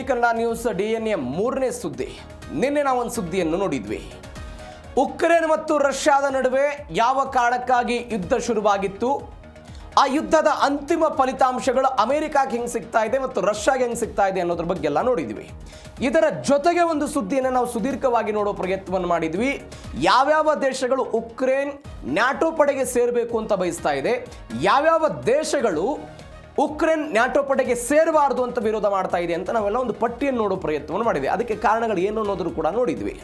Kannada news DNA ಮೂರನೇ ಸುದ್ದಿ. ನಿನ್ನೆ ನಾವು ಒಂದು ಸುದ್ದಿಯನ್ನು ನೋಡಿದ್ವಿ. ಉಕ್ರೇನ್ ಮತ್ತು ರಷ್ಯಾದ ನಡುವೆ ಯಾವ ಕಾರಣಕ್ಕಾಗಿ ಯುದ್ಧ ಶುರುವಾಗಿತ್ತು, ಆ ಯುದ್ಧದ ಅಂತಿಮ ಫಲಿತಾಂಶಗಳು ಅಮೆರಿಕಾಗೆ ಹೆಂಗೆ ಸಿಗ್ತಾ ಇದೆ ಮತ್ತು ರಷ್ಯಾಗೆ ಹೆಂಗೆ ಸಿಗ್ತಾ ಇದೆ ಅನ್ನೋದ್ರ ಬಗ್ಗೆ ಎಲ್ಲ ನೋಡಿದ್ವಿ. ಇದರ ಜೊತೆಗೆ ಒಂದು ಸುದ್ದಿಯನ್ನು ನಾವು ಸುದೀರ್ಘವಾಗಿ ನೋಡೋ ಪ್ರಯತ್ನವನ್ನು ಮಾಡಿದ್ವಿ. ಯಾವ್ಯಾವ ದೇಶಗಳು ಉಕ್ರೇನ್ ನ್ಯಾಟೋ ಪಡೆಗೆ ಸೇರಬೇಕು ಅಂತ ಬಯಸ್ತಾ ಇದೆ, ಯಾವ್ಯಾವ ದೇಶಗಳು ಉಕ್ರೇನ್ ನ್ಯಾಟೋ ಪಡೆಗೆ ಸೇರಬಾರದು ಅಂತ ವಿರೋಧ ಮಾಡ್ತಾ ಇದೆ ಅಂತ ನಾವೆಲ್ಲ ಒಂದು ಪಟ್ಟಿಯನ್ನು ನೋಡೋ ಪ್ರಯತ್ನವನ್ನು ಮಾಡಿದ್ವಿ. ಅದಕ್ಕೆ ಕಾರಣಗಳು ಏನು ಅನ್ನೋದ್ರು ಕೂಡ ನೋಡಿದ್ವಿ.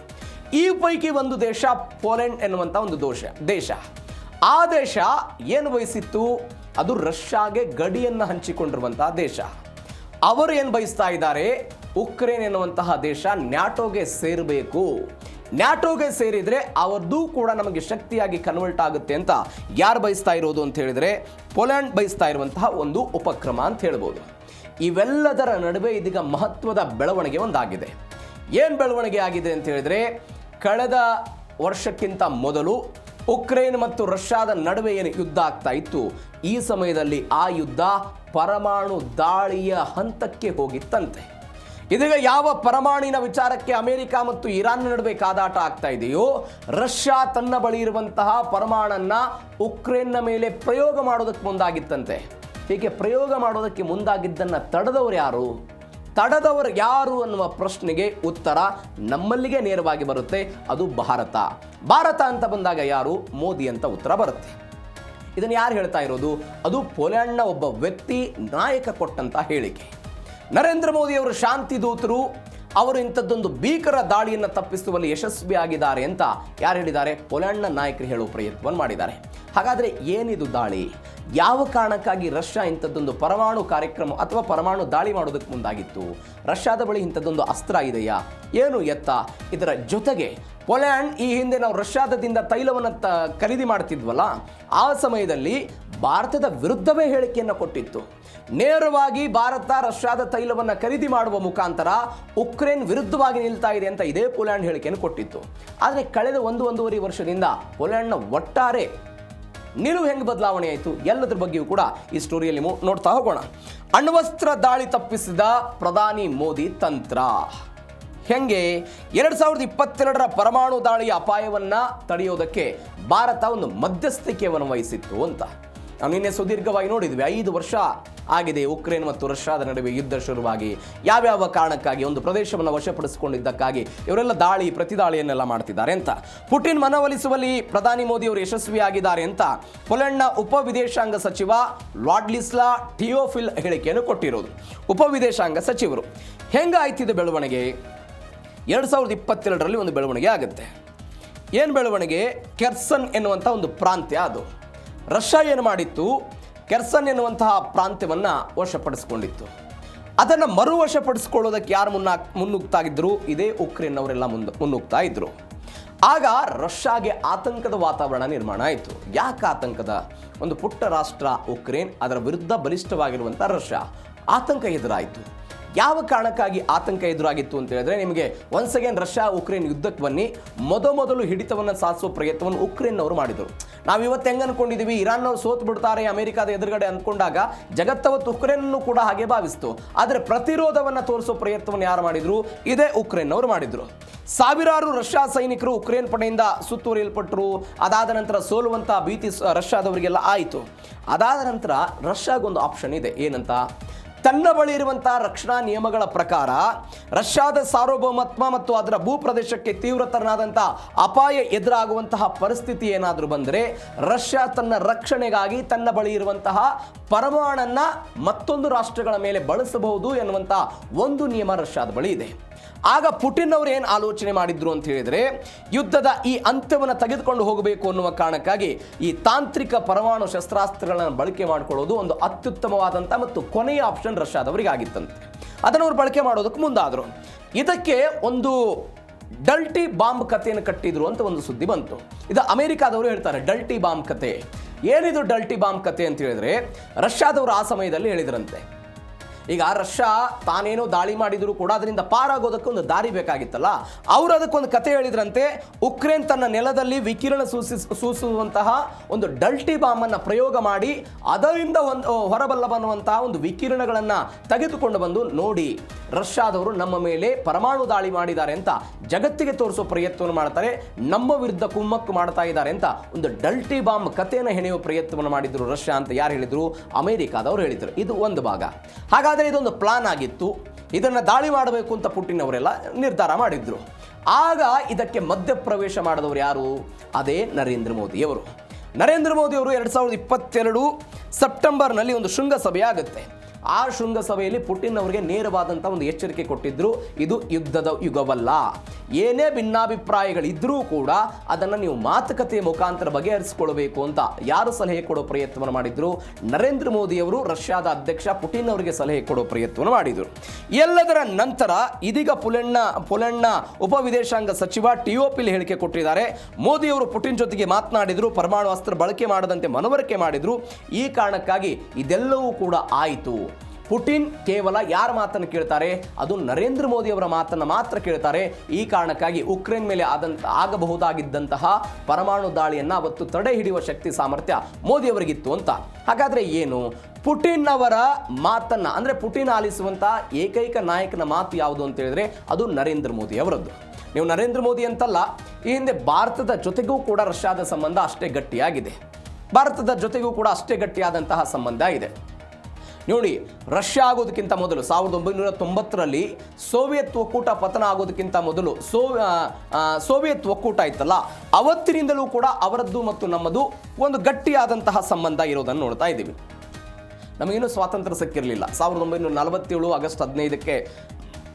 ಈ ಪೈಕಿ ಒಂದು ದೇಶ ಪೋಲೆಂಡ್ ಎನ್ನುವಂಥ ಒಂದು ದೇಶ. ಆ ದೇಶ ಏನು ಬಯಸಿತ್ತು, ಅದು ರಷ್ಯಾಗೆ ಗಡಿಯನ್ನು ಹಂಚಿಕೊಂಡಿರುವಂತಹ ದೇಶ. ಅವರು ಏನು ಬಯಸ್ತಾ ಇದ್ದಾರೆ, ಉಕ್ರೇನ್ ಎನ್ನುವಂತಹ ದೇಶ ನ್ಯಾಟೋಗೆ ಸೇರಬೇಕು, ನ್ಯಾಟೋಗೆ ಸೇರಿದರೆ ಅವರದ್ದು ಕೂಡ ನಮಗೆ ಶಕ್ತಿಯಾಗಿ ಕನ್ವರ್ಟ್ ಆಗುತ್ತೆ ಅಂತ ಯಾರು ಬಯಸ್ತಾ ಇರೋದು ಅಂತ ಹೇಳಿದರೆ ಪೋಲೆಂಡ್ ಬಯಸ್ತಾ ಇರುವಂತಹ ಒಂದು ಉಪಕ್ರಮ ಅಂತ ಹೇಳ್ಬೋದು. ಇವೆಲ್ಲದರ ನಡುವೆ ಇದೀಗ ಮಹತ್ವದ ಬೆಳವಣಿಗೆ ಒಂದಾಗಿದೆ. ಏನು ಬೆಳವಣಿಗೆ ಆಗಿದೆ ಅಂತ ಹೇಳಿದರೆ, ಕಳೆದ ವರ್ಷಕ್ಕಿಂತ ಮೊದಲು ಉಕ್ರೇನ್ ಮತ್ತು ರಷ್ಯಾದ ನಡುವೆ ಏನು ಯುದ್ಧ ಆಗ್ತಾ ಇತ್ತು, ಈ ಸಮಯದಲ್ಲಿ ಆ ಯುದ್ಧ ಪರಮಾಣು ದಾಳಿಯ ಹಂತಕ್ಕೆ ಹೋಗಿತ್ತಂತೆ. ಇದೀಗ ಯಾವ ಪರಮಾಣಿನ ವಿಚಾರಕ್ಕೆ ಅಮೆರಿಕ ಮತ್ತು ಇರಾನ್ ನಡುವೆ ಕಾದಾಟ ಆಗ್ತಾ ಇದೆಯೋ, ರಷ್ಯಾ ತನ್ನ ಬಳಿ ಇರುವಂತಹ ಪರಮಾಣನ್ನ ಉಕ್ರೇನ್ನ ಮೇಲೆ ಪ್ರಯೋಗ ಮಾಡೋದಕ್ಕೆ ಮುಂದಾಗಿತ್ತಂತೆ. ಹೀಗೆ ಪ್ರಯೋಗ ಮಾಡೋದಕ್ಕೆ ಮುಂದಾಗಿದ್ದನ್ನು ತಡೆದವರು ಯಾರು ಅನ್ನುವ ಪ್ರಶ್ನೆಗೆ ಉತ್ತರ ನಮ್ಮಲ್ಲಿಗೆ ನೇರವಾಗಿ ಬರುತ್ತೆ. ಅದು ಭಾರತ ಅಂತ ಬಂದಾಗ ಯಾರು, ಮೋದಿ ಅಂತ ಉತ್ತರ ಬರುತ್ತೆ. ಇದನ್ನು ಯಾರು ಹೇಳ್ತಾ ಇರೋದು, ಅದು ಪೋಲೆಂಡ್ನ ಒಬ್ಬ ವ್ಯಕ್ತಿ, ನಾಯಕ ಕೊಟ್ಟಂತ ಹೇಳಿಕೆ. ನರೇಂದ್ರ ಮೋದಿ ಅವರು ಶಾಂತಿ ದೂತರು, ಅವರು ಇಂಥದ್ದೊಂದು ಭೀಕರ ದಾಳಿಯನ್ನು ತಪ್ಪಿಸುವಲ್ಲಿ ಯಶಸ್ವಿಯಾಗಿದ್ದಾರೆ ಅಂತ ಯಾರು ಹೇಳಿದ್ದಾರೆ, ಪೋಲೆಂಡ್ನ ನಾಯಕರು ಹೇಳುವ ಪ್ರಯತ್ನವನ್ನು ಮಾಡಿದ್ದಾರೆ. ಹಾಗಾದರೆ ಏನಿದು ದಾಳಿ, ಯಾವ ಕಾರಣಕ್ಕಾಗಿ ರಷ್ಯಾ ಇಂಥದ್ದೊಂದು ಪರಮಾಣು ಕಾರ್ಯಕ್ರಮ ಅಥವಾ ಪರಮಾಣು ದಾಳಿ ಮಾಡೋದಕ್ಕೆ ಮುಂದಾಗಿತ್ತು, ರಷ್ಯಾದ ಬಳಿ ಇಂಥದ್ದೊಂದು ಅಸ್ತ್ರ ಇದೆಯಾ, ಏನು ಎತ್ತ? ಇದರ ಜೊತೆಗೆ ಪೋಲೆಂಡ್ ಈ ಹಿಂದೆ ನಾವು ರಷ್ಯಾದಿಂದ ತೈಲವನ್ನು ಖರೀದಿ ಮಾಡ್ತಿದ್ವಲ್ಲ, ಆ ಸಮಯದಲ್ಲಿ ಭಾರತದ ವಿರುದ್ಧವೇ ಹೇಳಿಕೆಯನ್ನು ಕೊಟ್ಟಿತ್ತು. ನೇರವಾಗಿ ಭಾರತ ರಷ್ಯಾದ ತೈಲವನ್ನು ಖರೀದಿ ಮಾಡುವ ಮುಖಾಂತರ ಉಕ್ರೇನ್ ವಿರುದ್ಧವಾಗಿ ನಿಲ್ತಾ ಇದೆ ಅಂತ ಇದೇ ಪೋಲೆಂಡ್ ಹೇಳಿಕೆಯನ್ನು ಕೊಟ್ಟಿತ್ತು. ಆದರೆ ಕಳೆದ 1-1.5 ವರ್ಷದಿಂದ ಪೋಲೆಂಡ್ನ ಒಟ್ಟಾರೆ ನಿಲುವು ಹೆಂಗೆ ಬದಲಾವಣೆ ಆಯಿತು, ಎಲ್ಲದ್ರ ಬಗ್ಗೆಯೂ ಕೂಡ ಈ ಸ್ಟೋರಿಯಲ್ಲಿ ನೋಡ್ತಾ ಹೋಗೋಣ. ಅಣ್ವಸ್ತ್ರ ದಾಳಿ ತಪ್ಪಿಸಿದ ಪ್ರಧಾನಿ ಮೋದಿ ತಂತ್ರ ಹೆಂಗೆ, 2022ರ ಪರಮಾಣು ದಾಳಿಯ ಅಪಾಯವನ್ನು ತಡೆಯೋದಕ್ಕೆ ಭಾರತ ಒಂದು ಮಧ್ಯಸ್ಥಿಕೆಯನ್ನು ವಹಿಸಿತ್ತು ಅಂತ ನಾವು ನಿನ್ನೆ ಸುದೀರ್ಘವಾಗಿ ನೋಡಿದ್ವಿ. 5 ವರ್ಷ ಆಗಿದೆ ಉಕ್ರೇನ್ ಮತ್ತು ರಷ್ಯಾದ ನಡುವೆ ಯುದ್ಧ ಶುರುವಾಗಿ. ಯಾವ್ಯಾವ ಕಾರಣಕ್ಕಾಗಿ, ಒಂದು ಪ್ರದೇಶವನ್ನು ವಶಪಡಿಸಿಕೊಂಡಿದ್ದಕ್ಕಾಗಿ ಇವರೆಲ್ಲ ಪ್ರತಿದಾಳಿಯನ್ನೆಲ್ಲ ಮಾಡ್ತಿದ್ದಾರೆ ಅಂತ. ಪುಟಿನ್ ಮನವೊಲಿಸುವಲ್ಲಿ ಪ್ರಧಾನಿ ಮೋದಿ ಅವರು ಯಶಸ್ವಿಯಾಗಿದ್ದಾರೆ ಅಂತ ಪೋಲೆಂಡ್ನ ಉಪ ವಿದೇಶಾಂಗ ಸಚಿವ ಲಾಡ್ಲಿಸ್ಲಾ ಟಿಯೋಫಿಲ್ ಹೇಳಿಕೆಯನ್ನು ಕೊಟ್ಟಿರೋದು. ಉಪ ವಿದೇಶಾಂಗ ಸಚಿವರು. ಹೆಂಗಾಯ್ತಿದೆ ಬೆಳವಣಿಗೆ, 2022ರಲ್ಲಿ ಒಂದು ಬೆಳವಣಿಗೆ ಆಗುತ್ತೆ. ಏನು ಬೆಳವಣಿಗೆ, ಕೆರ್ಸನ್ ಎನ್ನುವಂಥ ಒಂದು ಪ್ರಾಂತ್ಯ, ಅದು ರಷ್ಯಾ ಏನು ಮಾಡಿತ್ತು, ಕೆರ್ಸನ್ ಎನ್ನುವಂತಹ ಪ್ರಾಂತ್ಯವನ್ನು ವಶಪಡಿಸಿಕೊಂಡಿತ್ತು. ಅದನ್ನು ಮರುವಶಪಡಿಸಿಕೊಳ್ಳೋದಕ್ಕೆ ಯಾರು ಮುನ್ನುಗ್ತಾ ಇದ್ರು, ಇದೇ ಉಕ್ರೇನ್ ಅವರೆಲ್ಲ ಮುನ್ನುಗ್ತಾ ಇದ್ರು. ಆಗ ರಷ್ಯಾಗೆ ಆತಂಕದ ವಾತಾವರಣ ನಿರ್ಮಾಣ ಆಯಿತು. ಯಾಕೆ ಆತಂಕದ, ಒಂದು ಪುಟ್ಟ ರಾಷ್ಟ್ರ ಉಕ್ರೇನ್, ಅದರ ವಿರುದ್ಧ ಬಲಿಷ್ಠವಾಗಿರುವಂಥ ರಷ್ಯಾ, ಆತಂಕ ಎದುರಾಯಿತು. ಯಾವ ಕಾರಣಕ್ಕಾಗಿ ಆತಂಕ ಎದುರಾಗಿತ್ತು ಅಂತ ಹೇಳಿದ್ರೆ, ನಿಮಗೆ ಒನ್ಸ್ ಅಗೇನ್ ರಷ್ಯಾ ಉಕ್ರೇನ್ ಯುದ್ಧಕ್ಕೆ ಬನ್ನಿ, ಮೊದಲು ಹಿಡಿತವನ್ನು ಸಾಧಿಸುವ ಪ್ರಯತ್ನವನ್ನು ಉಕ್ರೇನ್ ಅವರು ಮಾಡಿದರು. ನಾವು ಇವತ್ತು ಹೆಂಗೆ ಅನ್ಕೊಂಡಿದ್ದೀವಿ, ಇರಾನ್ನವರು ಸೋತು ಬಿಡ್ತಾರೆ ಅಮೆರಿಕಾದ ಎದುರುಗಡೆ ಅಂದ್ಕೊಂಡಾಗ ಜಗತ್ತವತ್ತು ಉಕ್ರೇನನ್ನು ಕೂಡ ಹಾಗೆ ಭಾವಿಸ್ತು. ಆದರೆ ಪ್ರತಿರೋಧವನ್ನು ತೋರಿಸೋ ಪ್ರಯತ್ನವನ್ನು ಯಾರು ಮಾಡಿದ್ರು, ಇದೇ ಉಕ್ರೇನ್ ಅವರು ಮಾಡಿದ್ರು. ಸಾವಿರಾರು ರಷ್ಯಾ ಸೈನಿಕರು ಉಕ್ರೇನ್ ಪಡೆಯಿಂದ ಸುತ್ತುವರಿಯಲ್ಪಟ್ಟರು. ಅದಾದ ನಂತರ ಸೋಲುವಂಥ ಭೀತಿ ರಷ್ಯಾದವರಿಗೆಲ್ಲ ಆಯಿತು. ಅದಾದ ನಂತರ ರಷ್ಯಾಗೊಂದು ಆಪ್ಷನ್ ಇದೆ, ಏನಂತ, ತನ್ನ ಬಳಿ ಇರುವಂತಹ ರಕ್ಷಣಾ ನಿಯಮಗಳ ಪ್ರಕಾರ ರಷ್ಯಾದ ಸಾರ್ವಭೌಮತ್ವ ಮತ್ತು ಅದರ ಭೂಪ್ರದೇಶಕ್ಕೆ ತೀವ್ರತರನಾದಂಥ ಅಪಾಯ ಎದುರಾಗುವಂತಹ ಪರಿಸ್ಥಿತಿ ಏನಾದರೂ ಬಂದರೆ ರಷ್ಯಾ ತನ್ನ ರಕ್ಷಣೆಗಾಗಿ ತನ್ನ ಬಳಿ ಇರುವಂತಹ ಪರಮಾಣನ್ನು ಮತ್ತೊಂದು ರಾಷ್ಟ್ರಗಳ ಮೇಲೆ ಬಳಸಬಹುದು ಎನ್ನುವಂಥ ಒಂದು ನಿಯಮ ರಷ್ಯಾದ ಬಳಿ ಇದೆ. ಆಗ ಪುಟಿನ್ ಅವರು ಏನು ಆಲೋಚನೆ ಮಾಡಿದ್ರು ಅಂತ ಹೇಳಿದರೆ, ಯುದ್ಧದ ಈ ಅಂತ್ಯವನ್ನು ತೆಗೆದುಕೊಂಡು ಹೋಗಬೇಕು ಅನ್ನುವ ಕಾರಣಕ್ಕಾಗಿ ಈ ತಾಂತ್ರಿಕ ಪರಮಾಣು ಶಸ್ತ್ರಾಸ್ತ್ರಗಳನ್ನು ಬಳಕೆ ಮಾಡಿಕೊಳ್ಳೋದು ಒಂದು ಅತ್ಯುತ್ತಮವಾದಂಥ ಮತ್ತು ಕೊನೆಯ ಆಪ್ಷನ್ ರಷ್ಯಾದವರಿಗೆ ಆಗಿತ್ತಂತೆ. ಅದನ್ನು ಅವರು ಬಳಕೆ ಮಾಡೋದಕ್ಕೆ ಮುಂದಾದರು. ಇದಕ್ಕೆ ಒಂದು ಡಲ್ಟಿ ಬಾಂಬ್ ಕಥೆಯನ್ನು ಕಟ್ಟಿದ್ರು ಅಂತ ಒಂದು ಸುದ್ದಿ ಬಂತು. ಇದು ಅಮೆರಿಕಾದವರು ಹೇಳ್ತಾರೆ, ಡಲ್ಟಿ ಬಾಂಬ್ ಕತೆ. ಏನಿದು ಡಲ್ಟಿ ಬಾಂಬ್ ಕತೆ ಅಂತ ಹೇಳಿದ್ರೆ, ರಷ್ಯಾದವರು ಆ ಸಮಯದಲ್ಲಿ ಹೇಳಿದ್ರಂತೆ, ಈಗ ರಷ್ಯಾ ತಾನೇನೋ ದಾಳಿ ಮಾಡಿದ್ರು ಕೂಡ ಅದರಿಂದ ಪಾರಾಗೋದಕ್ಕೆ ಒಂದು ದಾರಿ ಬೇಕಾಗಿತ್ತಲ್ಲ. ಅವರು ಅದಕ್ಕೊಂದು ಕತೆ ಹೇಳಿದ್ರಂತೆ, ಉಕ್ರೇನ್ ತನ್ನ ನೆಲದಲ್ಲಿ ವಿಕಿರಣ ಸೂಸುವಂತಹ ಒಂದು ಡಲ್ಟಿ ಬಾಂಬ್ ಅನ್ನು ಪ್ರಯೋಗ ಮಾಡಿ ಅದರಿಂದ ಹೊರಬಲ್ಲಬನ್ನುವಂತಹ ಒಂದು ವಿಕಿರಣಗಳನ್ನು ತೆಗೆದುಕೊಂಡು ಬಂದು ನೋಡಿ ರಷ್ಯಾದವರು ನಮ್ಮ ಮೇಲೆ ಪರಮಾಣು ದಾಳಿ ಮಾಡಿದ್ದಾರೆ ಅಂತ ಜಗತ್ತಿಗೆ ತೋರಿಸೋ ಪ್ರಯತ್ನವನ್ನು ಮಾಡ್ತಾರೆ, ನಮ್ಮ ವಿರುದ್ಧ ಕುಮ್ಮಕ್ಕು ಮಾಡ್ತಾ ಇದ್ದಾರೆ ಅಂತ ಒಂದು ಡಲ್ಟಿ ಬಾಂಬ್ ಕಥೆಯನ್ನು ಹೆಣೆಯುವ ಪ್ರಯತ್ನವನ್ನು ಮಾಡಿದ್ರು ರಷ್ಯಾ ಅಂತ ಯಾರು ಹೇಳಿದ್ರು? ಅಮೆರಿಕಾದವರು ಹೇಳಿದ್ರು. ಇದು ಒಂದು ಭಾಗ. ಹಾಗಾದರೆ ಇದೊಂದು ಪ್ಲಾನ್ ಆಗಿತ್ತು, ಇದನ್ನು ದಾಳಿ ಮಾಡಬೇಕು ಅಂತ ಪುಟಿನ್ ಅವರೆಲ್ಲ ನಿರ್ಧಾರ ಮಾಡಿದ್ರು. ಆಗ ಇದಕ್ಕೆ ಮಧ್ಯಪ್ರವೇಶ ಮಾಡಿದವರು ಯಾರು? ಅದೇ ನರೇಂದ್ರ ಮೋದಿಯವರು. ನರೇಂದ್ರ ಮೋದಿಯವರು 2022 ಸೆಪ್ಟೆಂಬರ್ನಲ್ಲಿ ಒಂದು ಶೃಂಗಸಭೆ ಆಗುತ್ತೆ. ಆ ಶೃಂಗಸಭೆಯಲ್ಲಿ ಪುಟಿನ್ ಅವರಿಗೆ ನೇರವಾದಂಥ ಒಂದು ಎಚ್ಚರಿಕೆ ಕೊಟ್ಟಿದ್ರು, ಇದು ಯುದ್ಧದ ಯುಗವಲ್ಲ, ಏನೇ ಭಿನ್ನಾಭಿಪ್ರಾಯಗಳಿದ್ರೂ ಕೂಡ ಅದನ್ನು ನೀವು ಮಾತುಕತೆಯ ಮುಖಾಂತರ ಬಗೆಹರಿಸಿಕೊಳ್ಳಬೇಕು ಅಂತ ಯಾರು ಸಲಹೆ ಕೊಡೋ ಪ್ರಯತ್ನವನ್ನು ಮಾಡಿದ್ರು? ನರೇಂದ್ರ ಮೋದಿಯವರು ರಷ್ಯಾದ ಅಧ್ಯಕ್ಷ ಪುಟಿನ್ ಅವರಿಗೆ ಸಲಹೆ ಕೊಡೋ ಪ್ರಯತ್ನವನ್ನು ಮಾಡಿದರು. ಎಲ್ಲದರ ನಂತರ ಇದೀಗ ಪೋಲೆಂಡ್ನ ಉಪ ವಿದೇಶಾಂಗ ಸಚಿವ ಟಿಒಪಿಲ್ ಹೇಳಿಕೆ ಕೊಟ್ಟಿದ್ದಾರೆ. ಮೋದಿಯವರು ಪುಟಿನ್ ಜೊತೆಗೆ ಮಾತನಾಡಿದರು, ಪರಮಾಣು ಅಸ್ತ್ರ ಬಳಕೆ ಮಾಡದಂತೆ ಮನವರಿಕೆ ಮಾಡಿದರು. ಈ ಕಾರಣಕ್ಕಾಗಿ ಇದೆಲ್ಲವೂ ಕೂಡ ಆಯಿತು. ಪುಟಿನ್ ಕೇವಲ ಯಾರ ಮಾತನ್ನು ಕೇಳ್ತಾರೆ? ಅದು ನರೇಂದ್ರ ಮೋದಿ ಅವರ ಮಾತನ್ನು ಮಾತ್ರ ಕೇಳ್ತಾರೆ. ಈ ಕಾರಣಕ್ಕಾಗಿ ಉಕ್ರೇನ್ ಮೇಲೆ ಆಗಬಹುದಾಗಿದ್ದಂತಹ ಪರಮಾಣು ದಾಳಿಯನ್ನು ಅವತ್ತು ತಡೆ ಹಿಡಿಯುವ ಶಕ್ತಿ ಸಾಮರ್ಥ್ಯ ಮೋದಿ ಅವರಿಗಿತ್ತು ಅಂತ. ಹಾಗಾದರೆ ಏನು? ಪುಟಿನ್ ಅವರ ಮಾತನ್ನು, ಅಂದರೆ ಪುಟಿನ್ ಆಲಿಸುವಂತಹ ಏಕೈಕ ನಾಯಕನ ಮಾತು ಯಾವುದು ಅಂತ ಹೇಳಿದ್ರೆ ಅದು ನರೇಂದ್ರ ಮೋದಿ ಅವರದ್ದು. ನೀವು ನರೇಂದ್ರ ಮೋದಿ ಅಂತಲ್ಲ, ಈ ಹಿಂದೆ ಭಾರತದ ಜೊತೆಗೂ ಕೂಡ ರಷ್ಯಾದ ಸಂಬಂಧ ಅಷ್ಟೇ ಗಟ್ಟಿಯಾಗಿದೆ. ಭಾರತದ ಜೊತೆಗೂ ಕೂಡ ಅಷ್ಟೇ ಗಟ್ಟಿಯಾದಂತಹ ಸಂಬಂಧ ಇದೆ. ನೋಡಿ, ರಷ್ಯಾ ಆಗೋದಕ್ಕಿಂತ ಮೊದಲು 1990ರಲ್ಲಿ ಸೋವಿಯತ್ ಒಕ್ಕೂಟ ಪತನ ಆಗೋದಕ್ಕಿಂತ ಮೊದಲು ಸೋವಿಯತ್ ಒಕ್ಕೂಟ ಇತ್ತಲ್ಲ, ಅವತ್ತಿನಿಂದಲೂ ಕೂಡ ಅವರದ್ದು ಮತ್ತು ನಮ್ಮದು ಒಂದು ಗಟ್ಟಿಯಾದಂತಹ ಸಂಬಂಧ ಇರೋದನ್ನು ನೋಡ್ತಾ ಇದ್ದೀವಿ. ನಮಗೇನು ಸ್ವಾತಂತ್ರ್ಯ ಸಿಕ್ಕಿರಲಿಲ್ಲ. 1947 ಆಗಸ್ಟ್ 15ಕ್ಕೆ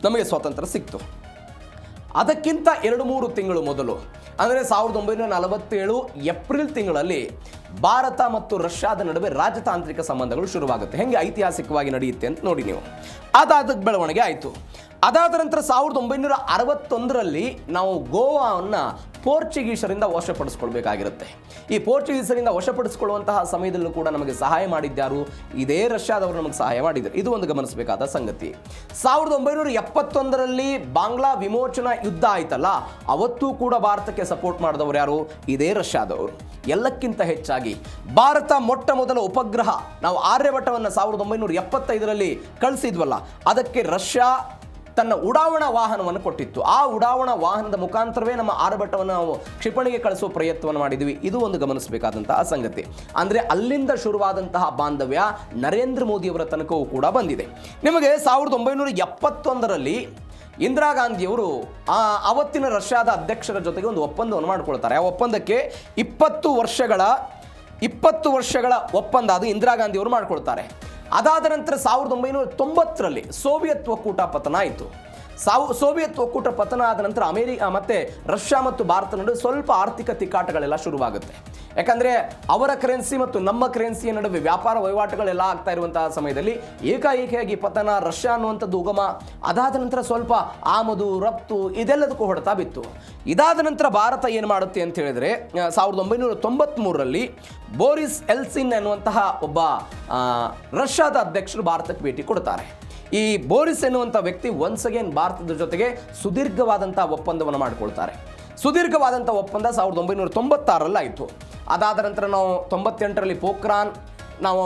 ನಮಗೆ ಸ್ವಾತಂತ್ರ್ಯ ಸಿಕ್ತು. ಅದಕ್ಕಿಂತ 2-3 ತಿಂಗಳು ಮೊದಲು, ಅಂದರೆ 1947 ಏಪ್ರಿಲ್ ತಿಂಗಳಲ್ಲಿ ಭಾರತ ಮತ್ತು ರಷ್ಯಾದ ನಡುವೆ ರಾಜತಾಂತ್ರಿಕ ಸಂಬಂಧಗಳು ಶುರುವಾಗುತ್ತೆ. ಹೆಂಗೆ ಐತಿಹಾಸಿಕವಾಗಿ ನಡೆಯುತ್ತೆ ಅಂತ ನೋಡಿ ನೀವು. ಅದಾದ ಬೆಳವಣಿಗೆ ಆಯಿತು. ಅದಾದ ನಂತರ 1961ರಲ್ಲಿ ನಾವು ಗೋವಾವನ್ನು ಪೋರ್ಚುಗೀಸರಿಂದ ವಶಪಡಿಸ್ಕೊಳ್ಬೇಕಾಗಿರುತ್ತೆ. ಈ ಪೋರ್ಚುಗೀಸರಿಂದ ವಶಪಡಿಸಿಕೊಳ್ಳುವಂತಹ ಸಮಯದಲ್ಲೂ ಕೂಡ ನಮಗೆ ಸಹಾಯ ಮಾಡಿದ್ಯಾರು? ಇದೇ ರಷ್ಯಾದವರು ನಮಗೆ ಸಹಾಯ ಮಾಡಿದ್ದಾರೆ. ಇದು ಒಂದು ಗಮನಿಸಬೇಕಾದ ಸಂಗತಿ. 1971ರಲ್ಲಿ ಬಾಂಗ್ಲಾ ವಿಮೋಚನಾ ಯುದ್ಧ ಆಯ್ತಲ್ಲ, ಅವತ್ತೂ ಕೂಡ ಭಾರತಕ್ಕೆ ಸಪೋರ್ಟ್ ಮಾಡಿದವರು ಯಾರು? ಇದೇ ರಷ್ಯಾದವರು. ಎಲ್ಲಕ್ಕಿಂತ ಹೆಚ್ಚಾಗಿ ಭಾರತ ಮೊಟ್ಟ ಮೊದಲ ಉಪಗ್ರಹ ನಾವು ಆರ್ಯಭಟ್ಟವನ್ನು 1975ರಲ್ಲಿ ಕಳಿಸಿದ್ವಲ್ಲ, ಅದಕ್ಕೆ ರಷ್ಯಾ ತನ್ನ ಉಡಾವಣಾ ವಾಹನವನ್ನು ಕೊಟ್ಟಿತ್ತು. ಆ ಉಡಾವಣಾ ವಾಹನದ ಮುಖಾಂತರವೇ ನಮ್ಮ ಆರ್ಯಭಟ್ಟವನ್ನು ನಾವು ಕ್ಷಿಪಣಿಗೆ ಕಳಿಸುವ ಪ್ರಯತ್ನವನ್ನು ಮಾಡಿದ್ವಿ. ಇದು ಒಂದು ಗಮನಿಸಬೇಕಾದಂತಹ ಸಂಗತಿ. ಅಂದರೆ ಅಲ್ಲಿಂದ ಶುರುವಾದಂತಹ ಬಾಂಧವ್ಯ ನರೇಂದ್ರ ಮೋದಿಯವರ ತನಕವೂ ಕೂಡ ಬಂದಿದೆ. ನಿಮಗೆ 1971ರಲ್ಲಿ ಇಂದಿರಾ ಗಾಂಧಿಯವರು ಅವತ್ತಿನ ರಷ್ಯಾದ ಅಧ್ಯಕ್ಷರ ಜೊತೆಗೆ ಒಂದು ಒಪ್ಪಂದವನ್ನು ಮಾಡಿಕೊಳ್ತಾರೆ. ಆ ಒಪ್ಪಂದಕ್ಕೆ 20 ವರ್ಷಗಳ ಒಪ್ಪಂದ ಅದು ಇಂದಿರಾ ಗಾಂಧಿಯವರು ಮಾಡಿಕೊಳ್ತಾರೆ. ಅದಾದ ನಂತರ 1990ರಲ್ಲಿ ಸೋವಿಯತ್ ಒಕ್ಕೂಟ ಪತನ ಆಯಿತು. ಸೋವಿಯತ್ ಒಕ್ಕೂಟ ಪತನ ಆದ ನಂತರ ಅಮೆರಿಕ ಮತ್ತು ರಷ್ಯಾ ಮತ್ತು ಭಾರತ ನಡುವೆ ಸ್ವಲ್ಪ ಆರ್ಥಿಕ ತಿಕ್ಕಾಟಗಳೆಲ್ಲ ಶುರುವಾಗುತ್ತೆ. ಯಾಕಂದರೆ ಅವರ ಕರೆನ್ಸಿ ಮತ್ತು ನಮ್ಮ ಕರೆನ್ಸಿಯ ನಡುವೆ ವ್ಯಾಪಾರ ವಹಿವಾಟುಗಳೆಲ್ಲ ಆಗ್ತಾ ಇರುವಂತಹ ಸಮಯದಲ್ಲಿ ಏಕಾಏಕಿಯಾಗಿ ಪತನ, ರಷ್ಯಾ ಅನ್ನುವಂಥದ್ದು ಉಗಮ. ಅದಾದ ನಂತರ ಸ್ವಲ್ಪ ಆಮದು ರಫ್ತು ಇದೆಲ್ಲದಕ್ಕೂ ಹೊಡೆತ ಬಿತ್ತು. ಇದಾದ ನಂತರ ಭಾರತ ಏನು ಮಾಡುತ್ತೆ ಅಂತ ಹೇಳಿದರೆ 1993ರಲ್ಲಿ ಬೋರಿಸ್ ಎಲ್ಸಿನ್ ಎನ್ನುವಂತಹ ಒಬ್ಬ ರಷ್ಯಾದ ಅಧ್ಯಕ್ಷರು ಭಾರತಕ್ಕೆ ಭೇಟಿ ಕೊಡ್ತಾರೆ. ಈ ಬೋರಿಸ್ ಎನ್ನುವಂಥ ವ್ಯಕ್ತಿ ಒನ್ಸ್ ಅಗೇನ್ ಭಾರತದ ಜೊತೆಗೆ ಸುದೀರ್ಘವಾದಂಥ ಒಪ್ಪಂದವನ್ನು ಮಾಡಿಕೊಳ್ತಾರೆ. ಸುದೀರ್ಘವಾದಂಥ ಒಪ್ಪಂದ 1996ರಲ್ಲಿ ಆಯಿತು. ಅದಾದ ನಂತರ ನಾವು 98ರಲ್ಲಿ ಪೋಖ್ರಾನ್ ನಾವು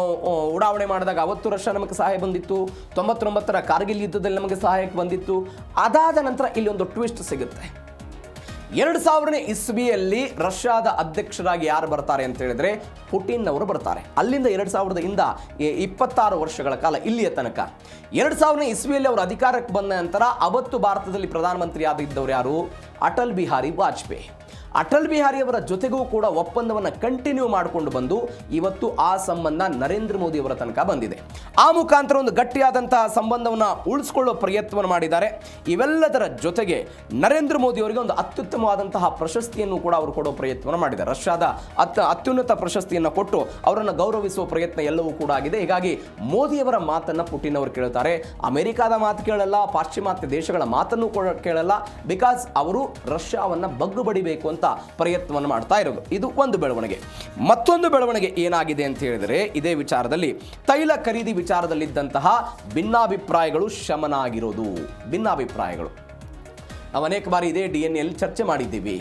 ಉಡಾವಣೆ ಮಾಡಿದಾಗ ಅವತ್ತು ರಷ್ಯಾ ನಮಗೆ ಸಹಾಯ ಬಂದಿತ್ತು. 99ರ ಕಾರ್ಗಿಲ್ ಯುದ್ಧದಲ್ಲಿ ನಮಗೆ ಸಹಾಯಕ್ಕೆ ಬಂದಿತ್ತು. ಅದಾದ ನಂತರ ಇಲ್ಲಿ ಒಂದು ಟ್ವಿಸ್ಟ್ ಸಿಗುತ್ತೆ. 2000ನೇ ಇಸ್ವಿಯಲ್ಲಿ ರಷ್ಯಾದ ಅಧ್ಯಕ್ಷರಾಗಿ ಯಾರು ಬರ್ತಾರೆ ಅಂತ ಹೇಳಿದ್ರೆ ಪುಟಿನ್ ಅವರು ಬರ್ತಾರೆ. ಅಲ್ಲಿಂದ 2000ರಿಂದ 26 ವರ್ಷಗಳ ಕಾಲ ಇಲ್ಲಿಯ ತನಕ. 2000ನೇ ಇಸ್ವಿಯಲ್ಲಿ ಅವರು ಅಧಿಕಾರಕ್ಕೆ ಬಂದ ನಂತರ ಅವತ್ತು ಭಾರತದಲ್ಲಿ ಪ್ರಧಾನಮಂತ್ರಿ ಆಗಿದ್ದವರು ಯಾರು? ಅಟಲ್ ಬಿಹಾರಿ ವಾಜಪೇಯಿ. ಅಟಲ್ ಬಿಹಾರಿ ಅವರ ಜೊತೆಗೂ ಕೂಡ ಒಪ್ಪಂದವನ್ನು ಕಂಟಿನ್ಯೂ ಮಾಡಿಕೊಂಡು ಬಂದು ಇವತ್ತು ಆ ಸಂಬಂಧ ನರೇಂದ್ರ ಮೋದಿ ಅವರ ತನಕ ಬಂದಿದೆ. ಆ ಮುಖಾಂತರ ಒಂದು ಗಟ್ಟಿಯಾದಂತಹ ಸಂಬಂಧವನ್ನು ಉಳಿಸ್ಕೊಳ್ಳೋ ಪ್ರಯತ್ನವನ್ನು ಮಾಡಿದ್ದಾರೆ. ಇವೆಲ್ಲದರ ಜೊತೆಗೆ ನರೇಂದ್ರ ಮೋದಿ ಅವರಿಗೆ ಒಂದು ಅತ್ಯುತ್ತಮವಾದಂತಹ ಪ್ರಶಸ್ತಿಯನ್ನು ಕೂಡ ಅವರು ಕೊಡೋ ಪ್ರಯತ್ನವನ್ನು ಮಾಡಿದ್ದಾರೆ. ರಷ್ಯಾದ ಅತ್ಯುನ್ನತ ಪ್ರಶಸ್ತಿಯನ್ನು ಕೊಟ್ಟು ಅವರನ್ನು ಗೌರವಿಸುವ ಪ್ರಯತ್ನ ಎಲ್ಲವೂ ಕೂಡ ಆಗಿದೆ. ಹೀಗಾಗಿ ಮೋದಿಯವರ ಮಾತನ್ನು ಪುಟಿನ್ ಅವರು ಕೇಳ್ತಾರೆ. ಅಮೆರಿಕಾದ ಮಾತು ಕೇಳಲ್ಲ, ಪಾಶ್ಚಿಮಾತ್ಯ ದೇಶಗಳ ಮಾತನ್ನು ಕೇಳಲ್ಲ. ಬಿಕಾಸ್ ಅವರು ರಷ್ಯಾವನ್ನು ಬಗ್ಗು ಬಡಿಬೇಕು ಅಂತ ಪ್ರಯತ್ನವನ್ನು ಮಾಡ್ತಾ ಇರೋದು. ಇದು ಒಂದು ಬೆಳವಣಿಗೆ. ಮತ್ತೊಂದು ಬೆಳವಣಿಗೆ ಏನಾಗಿದೆ ಅಂತ ಹೇಳಿದರೆ, ಇದೇ ವಿಚಾರದಲ್ಲಿ ತೈಲ ಖರೀದಿ ವಿಚಾರದಲ್ಲಿದ್ದಂತಹ ಭಿನ್ನಾಭಿಪ್ರಾಯಗಳು ಶಮನ ಆಗಿರೋದು. ಭಿನ್ನಾಭಿಪ್ರಾಯಗಳು ನಾವು ಅನೇಕ ಬಾರಿ ಇದೇ DNAಯಲ್ಲಿ ಚರ್ಚೆ ಮಾಡಿದ್ದೀವಿ.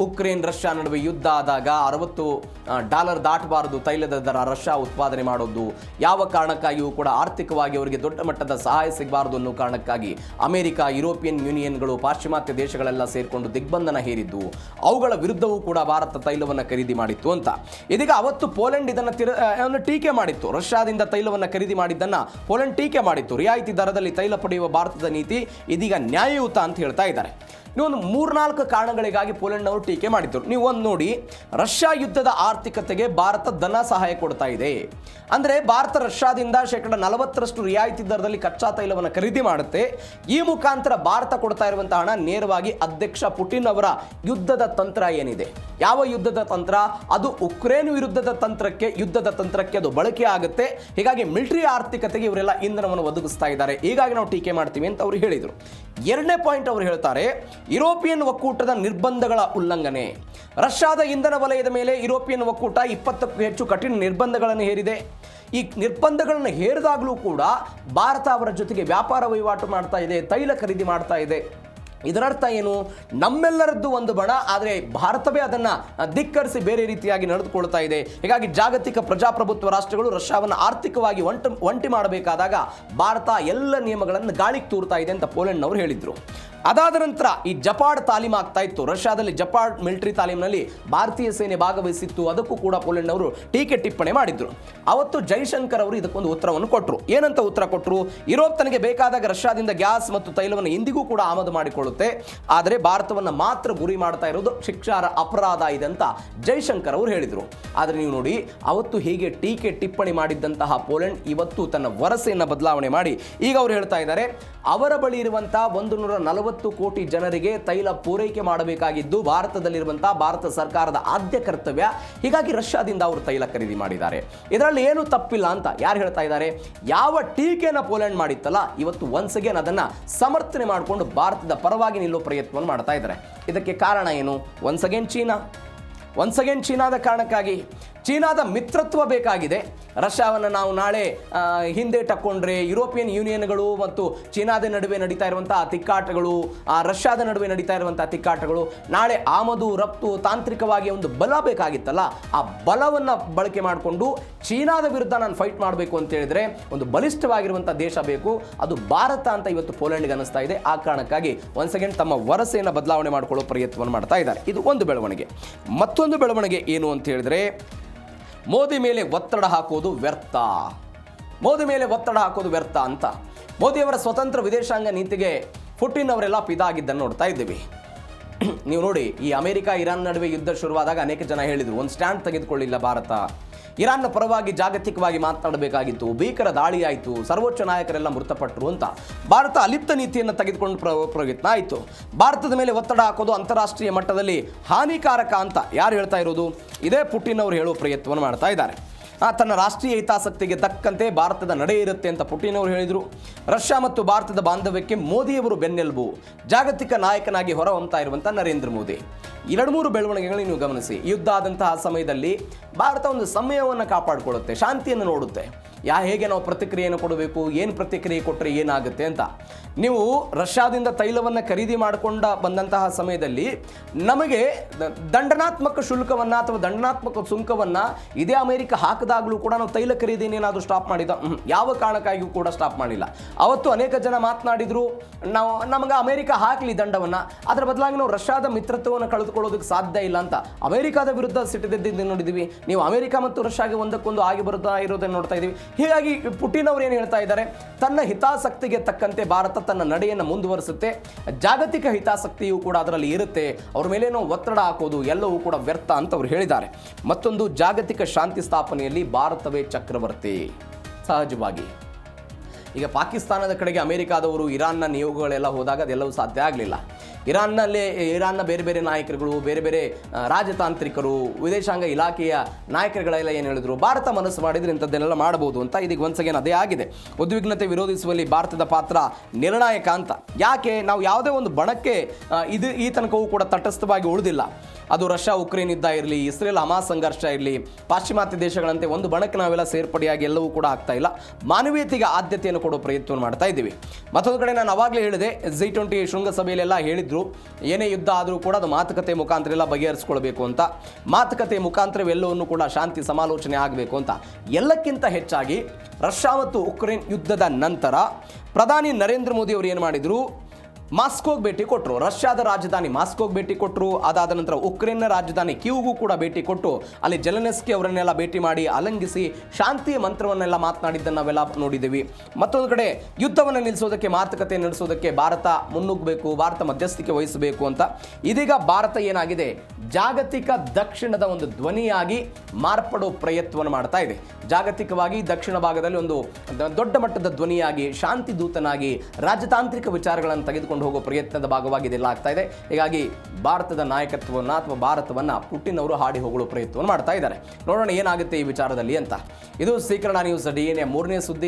ಉಕ್ರೇನ್ ರಷ್ಯಾ ನಡುವೆ ಯುದ್ಧ ಆದಾಗ $60 ದಾಟಬಾರದು ತೈಲದ ದರ, ರಷ್ಯಾ ಉತ್ಪಾದನೆ ಮಾಡೋದು, ಯಾವ ಕಾರಣಕ್ಕಾಗಿಯೂ ಕೂಡ ಆರ್ಥಿಕವಾಗಿ ಅವರಿಗೆ ದೊಡ್ಡ ಮಟ್ಟದ ಸಹಾಯ ಸಿಗಬಾರದು ಅನ್ನೋ ಕಾರಣಕ್ಕಾಗಿ ಅಮೆರಿಕ, ಯುರೋಪಿಯನ್ ಯೂನಿಯನ್ಗಳು, ಪಾಶ್ಚಿಮಾತ್ಯ ದೇಶಗಳೆಲ್ಲ ಸೇರಿಕೊಂಡು ದಿಗ್ಬಂಧನ ಹೇರಿದ್ದು, ಅವುಗಳ ವಿರುದ್ಧವೂ ಕೂಡ ಭಾರತ ತೈಲವನ್ನು ಖರೀದಿ ಮಾಡಿತ್ತು ಅಂತ. ಇದೀಗ ಅವತ್ತು ಪೋಲೆಂಡ್ ಇದನ್ನು ಟೀಕೆ ಮಾಡಿತ್ತು. ರಷ್ಯಾದಿಂದ ತೈಲವನ್ನು ಖರೀದಿ ಮಾಡಿದ್ದನ್ನು ಪೋಲೆಂಡ್ ಟೀಕೆ ಮಾಡಿತ್ತು. ರಿಯಾಯಿತಿ ದರದಲ್ಲಿ ತೈಲ ಪಡೆಯುವ ಭಾರತದ ನೀತಿ ಇದೀಗ ನ್ಯಾಯಯುತ ಅಂತ ಹೇಳ್ತಾ ಇದ್ದಾರೆ. ನೀವೊಂದು 3-4 ಕಾರಣಗಳಿಗಾಗಿ ಪೋಲೆಂಡ್ನವರು ಟೀಕೆ ಮಾಡಿದ್ದರು. ನೀವು ಒಂದು ನೋಡಿ, ರಷ್ಯಾ ಯುದ್ಧದ ಆರ್ಥಿಕತೆಗೆ ಭಾರತ ಧನ ಸಹಾಯ ಕೊಡ್ತಾ ಇದೆ. ಅಂದರೆ ಭಾರತ ರಷ್ಯಾದಿಂದ 40% ರಿಯಾಯಿತಿ ದರದಲ್ಲಿ ಕಚ್ಚಾ ತೈಲವನ್ನು ಖರೀದಿ ಮಾಡುತ್ತೆ. ಈ ಮುಖಾಂತರ ಭಾರತ ಕೊಡ್ತಾ ಇರುವಂಥ ಹಣ ನೇರವಾಗಿ ಅಧ್ಯಕ್ಷ ಪುಟಿನ್ ಅವರ ಯುದ್ಧದ ತಂತ್ರ ಏನಿದೆ, ಯಾವ ಯುದ್ಧದ ತಂತ್ರ, ಅದು ಉಕ್ರೇನ್ ಯುದ್ಧದ ತಂತ್ರಕ್ಕೆ ಅದು ಬಳಕೆ ಆಗುತ್ತೆ. ಹೀಗಾಗಿ ಮಿಲಿಟರಿ ಆರ್ಥಿಕತೆಗೆ ಇವರೆಲ್ಲ ಇಂಧನವನ್ನು ಒದಗಿಸ್ತಾ ಇದ್ದಾರೆ. ಹೀಗಾಗಿ ನಾವು ಟೀಕೆ ಮಾಡ್ತೀವಿ ಅಂತ ಅವರು ಹೇಳಿದರು. ಎರಡನೇ ಪಾಯಿಂಟ್ ಅವರು ಹೇಳ್ತಾರೆ, ಯುರೋಪಿಯನ್ ಒಕ್ಕೂಟದ ನಿರ್ಬಂಧಗಳ ಉಲ್ಲಂಘನೆ. ರಷ್ಯಾದ ಇಂಧನ ವಲಯದ ಮೇಲೆ ಯುರೋಪಿಯನ್ ಒಕ್ಕೂಟ 20ಕ್ಕೂ ಹೆಚ್ಚು ಕಠಿಣ ನಿರ್ಬಂಧಗಳನ್ನು ಹೇರಿದೆ. ಈ ನಿರ್ಬಂಧಗಳನ್ನು ಹೇರಿದಾಗಲೂ ಕೂಡ ಭಾರತ ಅವರ ಜೊತೆಗೆ ವ್ಯಾಪಾರ ವಹಿವಾಟು ಮಾಡ್ತಾ ಇದೆ, ತೈಲ ಖರೀದಿ ಮಾಡ್ತಾ ಇದೆ. ಇದರರ್ಥ ಏನು? ನಮ್ಮೆಲ್ಲರದ್ದು ಒಂದು ಬಣ, ಆದರೆ ಭಾರತವೇ ಅದನ್ನು ಧಿಕ್ಕರಿಸಿ ಬೇರೆ ರೀತಿಯಾಗಿ ನಡೆದುಕೊಳ್ತಾ ಇದೆ. ಹೀಗಾಗಿ ಜಾಗತಿಕ ಪ್ರಜಾಪ್ರಭುತ್ವ ರಾಷ್ಟ್ರಗಳು ರಷ್ಯಾವನ್ನು ಆರ್ಥಿಕವಾಗಿ ಒಂಟಿ ಮಾಡಬೇಕಾದಾಗ ಭಾರತ ಎಲ್ಲ ನಿಯಮಗಳನ್ನು ಗಾಳಿಗೆ ತೂರ್ತಾ ಇದೆ ಅಂತ ಪೋಲೆಂಡ್ನವರು ಹೇಳಿದರು. ಅದಾದ ನಂತರ ಈ ಜಪಾಡ್ ತಾಲೀಮ್ ಆಗ್ತಾ ಇತ್ತು. ರಷ್ಯಾದಲ್ಲಿ ಜಪಾಡ್ ಮಿಲಿಟರಿ ತಾಲೀಮಿನಲ್ಲಿ ಭಾರತೀಯ ಸೇನೆ ಭಾಗವಹಿಸಿತ್ತು. ಅದಕ್ಕೂ ಕೂಡ ಪೋಲೆಂಡ್ನವರು ಟೀಕೆ ಟಿಪ್ಪಣಿ ಮಾಡಿದ್ರು. ಅವತ್ತು ಜೈಶಂಕರ್ ಅವರು ಇದಕ್ಕೊಂದು ಉತ್ತರವನ್ನು ಕೊಟ್ಟರು. ಏನಂತ ಉತ್ತರ ಕೊಟ್ಟರು? ಯುರೋಪ್ ತನಗೆ ಬೇಕಾದಾಗ ರಷ್ಯಾದಿಂದ ಗ್ಯಾಸ್ ಮತ್ತು ತೈಲವನ್ನು ಇಂದಿಗೂ ಕೂಡ ಆಮದು ಮಾಡಿಕೊಳ್ಳುತ್ತೆ, ಆದರೆ ಭಾರತವನ್ನು ಮಾತ್ರ ಗುರಿ ಮಾಡ್ತಾ ಇರೋದು ಶಿಕ್ಷಾರ್ಹ ಅಪರಾಧ ಇದೆ ಅಂತ ಜೈಶಂಕರ್ ಅವರು ಹೇಳಿದರು. ಆದರೆ ನೀವು ನೋಡಿ, ಅವತ್ತು ಹೀಗೆ ಟೀಕೆ ಟಿಪ್ಪಣಿ ಮಾಡಿದ್ದಂತಹ ಪೋಲೆಂಡ್ ಇವತ್ತು ತನ್ನ ವರಸೆಯನ್ನು ಬದಲಾವಣೆ ಮಾಡಿ ಈಗ ಅವರು ಹೇಳ್ತಾ ಇದ್ದಾರೆ, ಅವರ ಬಳಿ ಇರುವಂತಹ 140 ಕೋಟಿ ಜನರಿಗೆ ತೈಲ ಪೂರೈಕೆ ಮಾಡಬೇಕಾಗಿದ್ದು ಭಾರತದಲ್ಲಿರುವಂತಹ ಭಾರತ ಸರ್ಕಾರದ ಆದ್ಯ ಕರ್ತವ್ಯ. ಹೀಗಾಗಿ ರಷ್ಯಾದಿಂದ ಅವರು ತೈಲ ಖರೀದಿ ಮಾಡಿದ್ದಾರೆ. ಇದರಲ್ಲಿ ಏನು ತಪ್ಪಿಲ್ಲ ಅಂತ ಯಾರು ಹೇಳ್ತಾ ಇದ್ದಾರೆ? ಯಾವ ಟೀಕೆನ ಪೋಲೆಂಡ್ ಮಾಡಿತ್ತಲ್ಲ, ಇವತ್ತು ಒನ್ಸ್ ಅಗೇನ್ ಅದನ್ನು ಸಮರ್ಥನೆ ಮಾಡಿಕೊಂಡು ಭಾರತದ ಪರವಾಗಿ ನಿಲ್ಲೋ ಪ್ರಯತ್ನವನ್ನು ಮಾಡ್ತಾ ಇದ್ದಾರೆ. ಇದಕ್ಕೆ ಕಾರಣ ಏನು? ಒನ್ಸ್ ಅಗೇನ್ ಚೀನಾದ ಕಾರಣಕ್ಕಾಗಿ. ಚೀನಾದ ಮಿತ್ರತ್ವ ಬೇಕಾಗಿದೆ. ರಷ್ಯಾವನ್ನು ನಾವು ನಾಳೆ ಹಿಂದೆ ತಕ್ಕೊಂಡ್ರೆ ಯುರೋಪಿಯನ್ ಯೂನಿಯನ್ಗಳು ಮತ್ತು ಚೀನಾದ ನಡುವೆ ನಡೀತಾ ಇರುವಂತಹ ತಿಕ್ಕಾಟಗಳು, ರಷ್ಯಾದ ನಡುವೆ ನಡೀತಾ ಇರುವಂತಹ ತಿಕ್ಕಾಟಗಳು, ನಾಳೆ ಆಮದು ರಫ್ತು ತಾಂತ್ರಿಕವಾಗಿ ಒಂದು ಬಲ ಬೇಕಾಗಿತ್ತಲ್ಲ, ಆ ಬಲವನ್ನು ಬಳಕೆ ಮಾಡಿಕೊಂಡು ಚೀನಾದ ವಿರುದ್ಧ ನಾನು ಫೈಟ್ ಮಾಡಬೇಕು ಅಂತ ಹೇಳಿದ್ರೆ ಒಂದು ಬಲಿಷ್ಠವಾಗಿರುವಂಥ ದೇಶ ಬೇಕು, ಅದು ಭಾರತ ಅಂತ ಇವತ್ತು ಪೋಲೆಂಡ್ಗೆ ಅನ್ನಿಸ್ತಾ ಇದೆ. ಆ ಕಾರಣಕ್ಕಾಗಿ ಒನ್ಸ್ ಅಗೇನ್ ತಮ್ಮ ವರಸೆಯನ್ನು ಬದಲಾವಣೆ ಮಾಡಿಕೊಳ್ಳೋ ಪ್ರಯತ್ನವನ್ನು ಮಾಡ್ತಾ ಇದ್ದಾರೆ. ಇದು ಒಂದು ಬೆಳವಣಿಗೆ. ಮತ್ತೊಂದು ಬೆಳವಣಿಗೆ ಏನು ಅಂತ ಹೇಳಿದ್ರೆ, ಮೋದಿ ಮೇಲೆ ಒತ್ತಡ ಹಾಕೋದು ವ್ಯರ್ಥ. ಮೋದಿ ಮೇಲೆ ಒತ್ತಡ ಹಾಕೋದು ವ್ಯರ್ಥ ಅಂತ ಮೋದಿಯವರ ಸ್ವತಂತ್ರ ವಿದೇಶಾಂಗ ನೀತಿಗೆ ಪುಟಿನ್ ಅವರೆಲ್ಲ ಪಿದಾಗಿದ್ದನ್ನು ನೋಡ್ತಾ ಇದ್ದೀವಿ. ನೀವು ನೋಡಿ, ಈ ಅಮೆರಿಕ ಇರಾನ್ ನಡುವೆ ಯುದ್ಧ ಶುರುವಾದಾಗ ಅನೇಕ ಜನ ಹೇಳಿದರು, ಒಂದು ಸ್ಟ್ಯಾಂಡ್ ತೆಗೆದುಕೊಳ್ಳಿಲ್ಲ ಭಾರತ, ಇರಾನ್ನ ಪರವಾಗಿ ಜಾಗತಿಕವಾಗಿ ಮಾತನಾಡಬೇಕಾಗಿತ್ತು, ಭೀಕರ ದಾಳಿ ಆಯಿತು, ಸರ್ವೋಚ್ಚ ನಾಯಕರೆಲ್ಲ ಮೃತಪಟ್ಟರು ಅಂತ ಭಾರತ ಅಲಿಪ್ತ ನೀತಿಯನ್ನು ತೆಗೆದುಕೊಂಡು ಪ್ರಯತ್ನ ಆಯಿತು. ಭಾರತದ ಮೇಲೆ ಒತ್ತಡ ಹಾಕೋದು ಅಂತಾರಾಷ್ಟ್ರೀಯ ಮಟ್ಟದಲ್ಲಿ ಹಾನಿಕಾರಕ ಅಂತ ಯಾರು ಹೇಳ್ತಾ ಇರೋದು? ಇದೇ ಪುಟಿನ್ ಅವರು ಹೇಳುವ ಪ್ರಯತ್ನವನ್ನು ಮಾಡ್ತಾ ಇದ್ದಾರೆ. ತನ್ನ ರಾಷ್ಟ್ರೀಯ ಹಿತಾಸಕ್ತಿಗೆ ತಕ್ಕಂತೆ ಭಾರತದ ನಡೆ ಇರುತ್ತೆ ಅಂತ ಪುಟಿನ್ ಅವರು ಹೇಳಿದರು. ರಷ್ಯಾ ಮತ್ತು ಭಾರತದ ಬಾಂಧವ್ಯಕ್ಕೆ ಮೋದಿಯವರು ಬೆನ್ನೆಲುಬು, ಜಾಗತಿಕ ನಾಯಕನಾಗಿ ಹೊರಹೊಮ್ಮತಾ ಇರುವಂಥ ನರೇಂದ್ರ ಮೋದಿ. 2-3 ಬೆಳವಣಿಗೆಗಳು ನೀವು ಗಮನಿಸಿ. ಯುದ್ಧ ಆದಂತಹ ಸಮಯದಲ್ಲಿ ಭಾರತ ಒಂದು ಸಮಯವನ್ನು ಕಾಪಾಡಿಕೊಳ್ಳುತ್ತೆ, ಶಾಂತಿಯನ್ನು ನೋಡುತ್ತೆ. ಹೇಗೆ ನಾವು ಪ್ರತಿಕ್ರಿಯೆಯನ್ನು ಕೊಡಬೇಕು, ಏನು ಪ್ರತಿಕ್ರಿಯೆ ಕೊಟ್ಟರೆ ಏನಾಗುತ್ತೆ ಅಂತ. ನೀವು ರಷ್ಯಾದಿಂದ ತೈಲವನ್ನು ಖರೀದಿ ಮಾಡಿಕೊಂಡ ಬಂದಂತಹ ಸಮಯದಲ್ಲಿ ನಮಗೆ ದಂಡನಾತ್ಮಕ ಶುಲ್ಕವನ್ನು ಅಥವಾ ದಂಡನಾತ್ಮಕ ಸುಂಕವನ್ನು ಇದೇ ಅಮೆರಿಕ ಹಾಕಿದಾಗಲೂ ಕೂಡ ನಾವು ತೈಲ ಖರೀದಿನೇನಾದರೂ ಸ್ಟಾಪ್ ಮಾಡಿದ? ಯಾವ ಕಾರಣಕ್ಕಾಗಿಯೂ ಕೂಡ ಸ್ಟಾಪ್ ಮಾಡಿಲ್ಲ. ಅವತ್ತು ಅನೇಕ ಜನ ಮಾತನಾಡಿದರು, ನಮಗೆ ಅಮೆರಿಕ ಹಾಕಲಿ ದಂಡವನ್ನು, ಅದರ ಬದಲಾಗಿ ನಾವು ರಷ್ಯಾದ ಮಿತ್ರತ್ವವನ್ನು ಕಳೆದುಕೊಳ್ಳೋದಕ್ಕೆ ಸಾಧ್ಯ ಇಲ್ಲ ಅಂತ ಅಮೆರಿಕದ ವಿರುದ್ಧ ಸಿಟ್ಟಿದ್ದನ್ನು ನೋಡಿದ್ದೀವಿ. ನೀವು ಅಮೆರಿಕ ಮತ್ತು ರಷ್ಯಾಗೆ ಒಂದಕ್ಕೊಂದು ಆಗಿ ಬರ್ತಾ ಇರೋದನ್ನು ನೋಡ್ತಾ ಇದ್ದೀವಿ. ಹೀಗಾಗಿ ಪುಟಿನ್ ಅವರು ಏನು ಹೇಳ್ತಾ ಇದ್ದಾರೆ? ತನ್ನ ಹಿತಾಸಕ್ತಿಗೆ ತಕ್ಕಂತೆ ಭಾರತ ತನ್ನ ನಡೆಯನ್ನು ಮುಂದುವರಿಸುತ್ತೆ, ಜಾಗತಿಕ ಹಿತಾಸಕ್ತಿಯೂ ಕೂಡ ಅದರಲ್ಲಿ ಇರುತ್ತೆ, ಅವ್ರ ಮೇಲೇನೋ ಒತ್ತಡ ಹಾಕೋದು ಎಲ್ಲವೂ ಕೂಡ ವ್ಯರ್ಥ ಅಂತ ಅವರು ಹೇಳಿದ್ದಾರೆ. ಮತ್ತೊಂದು, ಜಾಗತಿಕ ಶಾಂತಿ ಸ್ಥಾಪನೆಯಲ್ಲಿ ಭಾರತವೇ ಚಕ್ರವರ್ತಿ. ಸಹಜವಾಗಿ ಈಗ ಪಾಕಿಸ್ತಾನದ ಕಡೆಗೆ ಅಮೆರಿಕಾದವರು ಇರಾನ್ನ ನಿಯೋಗಗಳೆಲ್ಲ ಹೋದಾಗ ಅದೆಲ್ಲವೂ ಸಾಧ್ಯ ಆಗಲಿಲ್ಲ. ಇರಾನ್ನ ಬೇರೆ ಬೇರೆ ನಾಯಕರುಗಳು, ಬೇರೆ ಬೇರೆ ರಾಜತಾಂತ್ರಿಕರು, ವಿದೇಶಾಂಗ ಇಲಾಖೆಯ ನಾಯಕರುಗಳೆಲ್ಲ ಏನು ಹೇಳಿದ್ರು, ಭಾರತ ಮನಸ್ಸು ಮಾಡಿದರೆ ಇಂಥದ್ದನ್ನೆಲ್ಲ ಮಾಡಬಹುದು ಅಂತ. ಇದೀಗ ಒನ್ಸ್ ಅಗೇನ್ ಅದೇ ಆಗಿದೆ. ಉದ್ವಿಗ್ನತೆ ವಿರೋಧಿಸುವಲ್ಲಿ ಭಾರತದ ಪಾತ್ರ ನಿರ್ಣಾಯಕ ಅಂತ. ಯಾಕೆ? ನಾವು ಯಾವುದೇ ಒಂದು ಬಣಕ್ಕೆ ಈ ತನಕವೂ ಕೂಡ ತಟಸ್ಥವಾಗಿ ಉಳಿದಿಲ್ಲ. ಅದು ರಷ್ಯಾ ಉಕ್ರೇನ್ ಯುದ್ಧ ಇರಲಿ, ಇಸ್ರೇಲ್ ಹಮಾಸ್ ಸಂಘರ್ಷ ಇರಲಿ, ಪಾಶ್ಚಿಮಾತ್ಯ ದೇಶಗಳಂತೆ ಒಂದು ಬಣಕ್ಕೆ ನಾವೆಲ್ಲ ಸೇರ್ಪಡೆಯಾಗಿ ಎಲ್ಲವೂ ಕೂಡ ಆಗ್ತಾ ಇಲ್ಲ. ಮಾನವೀಯತೆಗೆ ಆದ್ಯತೆಯನ್ನು ಕೊಡೋ ಪ್ರಯತ್ನವನ್ನು ಮಾಡ್ತಾ ಇದ್ದೀವಿ. ಮತ್ತೊಂದು ಕಡೆ ನಾನು ಅವಾಗಲೇ ಹೇಳಿದೆ, G20 ಶೃಂಗಸಭೆಯಲ್ಲೆಲ್ಲ ಹೇಳಿದ್ರು, ಏನೇ ಯುದ್ಧ ಆದರೂ ಕೂಡ ಅದು ಮಾತುಕತೆ ಮುಖಾಂತರ ಎಲ್ಲ ಬಗೆಹರಿಸ್ಕೊಳ್ಬೇಕು ಅಂತ, ಮಾತುಕತೆ ಮುಖಾಂತರವೆಲ್ಲವನ್ನು ಕೂಡ ಶಾಂತಿ ಸಮಾಲೋಚನೆ ಆಗಬೇಕು ಅಂತ. ಎಲ್ಲಕ್ಕಿಂತ ಹೆಚ್ಚಾಗಿ ರಷ್ಯಾ ಮತ್ತು ಉಕ್ರೇನ್ ಯುದ್ಧದ ನಂತರ ಪ್ರಧಾನಿ ನರೇಂದ್ರ ಮೋದಿ ಅವರು ಏನು ಮಾಡಿದರು, ಮಾಸ್ಕೋಗೆ ಭೇಟಿ ಕೊಟ್ಟರು. ರಷ್ಯಾದ ರಾಜಧಾನಿ ಮಾಸ್ಕೋಗೆ ಭೇಟಿ ಕೊಟ್ಟರು. ಅದಾದ ನಂತರ ಉಕ್ರೇನ್ನ ರಾಜಧಾನಿ ಕೀವ್ಗೂ ಕೂಡ ಭೇಟಿ ಕೊಟ್ಟು ಅಲ್ಲಿ ಜೆಲೆನ್ಸ್ಕಿ ಅವರನ್ನೆಲ್ಲ ಭೇಟಿ ಮಾಡಿ ಅಲಂಗಿಸಿ ಶಾಂತಿಯ ಮಂತ್ರವನ್ನೆಲ್ಲ ಮಾತನಾಡಿದ್ದನ್ನು ನಾವೆಲ್ಲ ನೋಡಿದ್ದೀವಿ. ಮತ್ತೊಂದು ಕಡೆ ಯುದ್ಧವನ್ನು ನಿಲ್ಲಿಸೋದಕ್ಕೆ, ಮಾತುಕತೆ ನಡೆಸೋದಕ್ಕೆ ಭಾರತ ಮುನ್ನುಗ್ಗಬೇಕು, ಭಾರತ ಮಧ್ಯಸ್ಥಿಕೆ ವಹಿಸಬೇಕು ಅಂತ. ಇದೀಗ ಭಾರತ ಏನಾಗಿದೆ, ಜಾಗತಿಕ ದಕ್ಷಿಣದ ಒಂದು ಧ್ವನಿಯಾಗಿ ಮಾರ್ಪಡೋ ಪ್ರಯತ್ನವನ್ನು ಮಾಡ್ತಾ ಇದೆ. ಜಾಗತಿಕವಾಗಿ ದಕ್ಷಿಣ ಭಾಗದಲ್ಲಿ ಒಂದು ದೊಡ್ಡ ಮಟ್ಟದ ಧ್ವನಿಯಾಗಿ, ಶಾಂತಿ ದೂತನಾಗಿ, ರಾಜತಾಂತ್ರಿಕ ವಿಚಾರಗಳನ್ನು ತೆಗೆದುಕೊಂಡು ಹೋಗೋ ಪ್ರಯತ್ನದ ಭಾಗವಾಗಿ ಇದೆಲ್ಲ ಆಗ್ತಾ ಇದೆ. ಹೀಗಾಗಿ ಭಾರತದ ನಾಯಕತ್ವವನ್ನು ಅಥವಾ ಭಾರತವನ್ನು ಪುಟಿನ್ ಅವರು ಹಾಡಿ ಹೋಗಲು ಪ್ರಯತ್ನವನ್ನು ಮಾಡ್ತಾ ಇದ್ದಾರೆ. ನೋಡೋಣ ಏನಾಗುತ್ತೆ ಈ ವಿಚಾರದಲ್ಲಿ ಅಂತ. ಇದು ಸ್ವೀಕರಣ ನ್ಯೂಸ್ DNA 3ನೇ ಸುದ್ದಿ.